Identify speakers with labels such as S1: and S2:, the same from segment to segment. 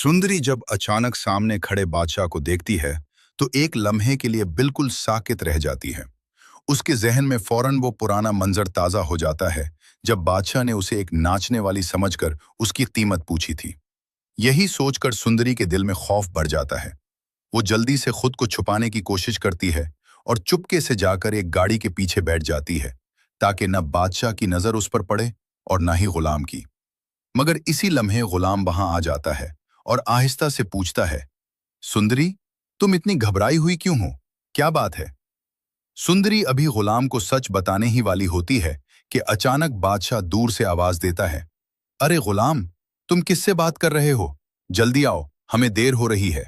S1: सुंदरी जब अचानक सामने खड़े बादशाह को देखती है तो एक लम्हे के लिए बिल्कुल साकित रह जाती है। उसके जहन में फौरन वो पुराना मंजर ताजा हो जाता है जब बादशाह ने उसे एक नाचने वाली समझकर उसकी कीमत पूछी थी। यही सोचकर सुंदरी के दिल में खौफ बढ़ जाता है। वो जल्दी से खुद को छुपाने की कोशिश करती है और चुपके से जाकर एक गाड़ी के पीछे बैठ जाती है ताकि न बादशाह की नजर उस पर पड़े और न ही गुलाम की। मगर इसी लम्हे गुलाम वहां आ जाता है और आहिस्ता से पूछता है, सुंदरी, तुम इतनी घबराई हुई क्यों हो? क्या बात है? सुंदरी अभी गुलाम को सच बताने ही वाली होती है कि अचानक बादशाह दूर से आवाज देता है, अरे गुलाम, तुम किससे बात कर रहे हो? जल्दी आओ, हमें देर हो रही है।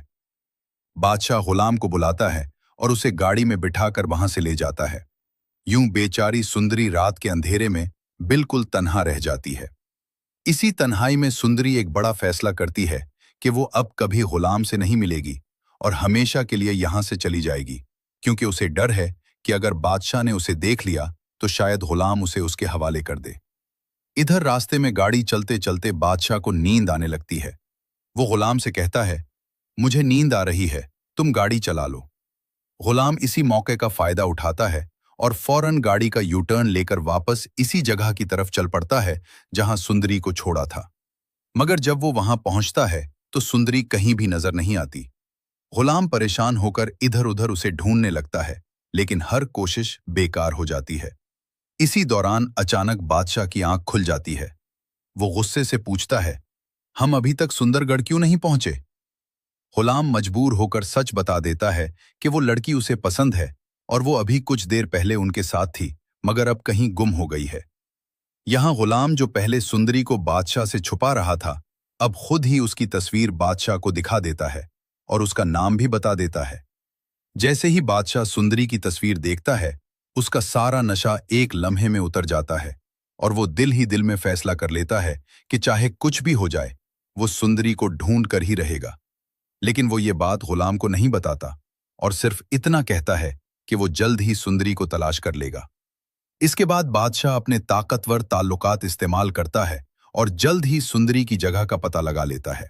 S1: बादशाह गुलाम को बुलाता है और उसे गाड़ी में बिठाकर वहां से ले जाता है। यूं बेचारी सुंदरी रात के अंधेरे में बिल्कुल तन्हा रह जाती है। इसी तन्हाई में सुंदरी एक बड़ा फैसला करती है कि वो अब कभी गुलाम से नहीं मिलेगी और हमेशा के लिए यहां से चली जाएगी, क्योंकि उसे डर है कि अगर बादशाह ने उसे देख लिया तो शायद गुलाम उसे उसके हवाले कर दे। इधर रास्ते में गाड़ी चलते चलते बादशाह को नींद आने लगती है। वो गुलाम से कहता है, मुझे नींद आ रही है, तुम गाड़ी चला लो। गुलाम इसी मौके का फायदा उठाता है और फौरन गाड़ी का यू टर्न लेकर वापस इसी जगह की तरफ चल पड़ता है जहां सुंदरी को छोड़ा था। मगर जब वो वहां पहुंचता है तो सुंदरी कहीं भी नजर नहीं आती। गुलाम परेशान होकर इधर उधर उसे ढूंढने लगता है, लेकिन हर कोशिश बेकार हो जाती है। इसी दौरान अचानक बादशाह की आंख खुल जाती है। वो गुस्से से पूछता है, हम अभी तक सुंदरगढ़ क्यों नहीं पहुंचे? गुलाम मजबूर होकर सच बता देता है कि वो लड़की उसे पसंद है और वो अभी कुछ देर पहले उनके साथ थी, मगर अब कहीं गुम हो गई है। यहाँ गुलाम, जो पहले सुंदरी को बादशाह से छुपा रहा था, अब खुद ही उसकी तस्वीर बादशाह को दिखा देता है और उसका नाम भी बता देता है। जैसे ही बादशाह सुंदरी की तस्वीर देखता है, उसका सारा नशा एक लम्हे में उतर जाता है और वो दिल ही दिल में फैसला कर लेता है कि चाहे कुछ भी हो जाए, वो सुंदरी को ढूंढ कर ही रहेगा। लेकिन वो ये बात गुलाम को नहीं बताता और सिर्फ इतना कहता है कि वो जल्द ही सुंदरी को तलाश कर लेगा। इसके बाद बादशाह अपने ताकतवर ताल्लुकात इस्तेमाल करता है और जल्द ही सुंदरी की जगह का पता लगा लेता है।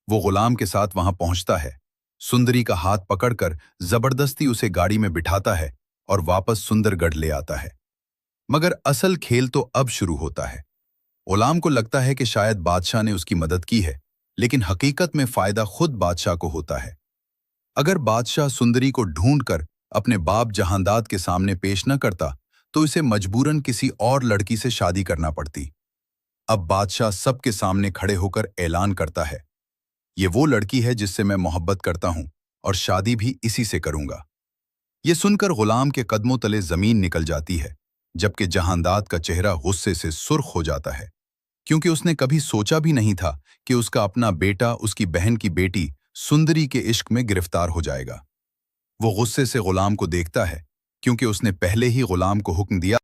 S1: वो गुलाम के साथ वहां पहुंचता है, सुंदरी का हाथ पकड़कर जबरदस्ती उसे गाड़ी में बिठाता है और वापस सुंदरगढ़ ले आता है। मगर असल खेल तो अब शुरू होता है। गुलाम को लगता है कि शायद बादशाह ने उसकी मदद की है, लेकिन हकीकत में फायदा खुद बादशाह को होता है। अगर बादशाह सुंदरी को ढूंढकर अपने बाप जहांदाद के सामने पेश न करता तो इसे मजबूरन किसी और लड़की से शादी करना पड़ती। अब बादशाह सबके सामने खड़े होकर ऐलान करता है, ये वो लड़की है जिससे मैं मोहब्बत करता हूं और शादी भी इसी से करूंगा। ये सुनकर गुलाम के कदमों तले जमीन निकल जाती है, जबकि जहांदाद का चेहरा गुस्से से सुर्ख हो जाता है, क्योंकि उसने कभी सोचा भी नहीं था कि उसका अपना बेटा उसकी बहन की बेटी सुंदरी के इश्क में गिरफ्तार हो जाएगा। वो गुस्से से गुलाम को देखता है, क्योंकि उसने पहले ही गुलाम को हुक्म दिया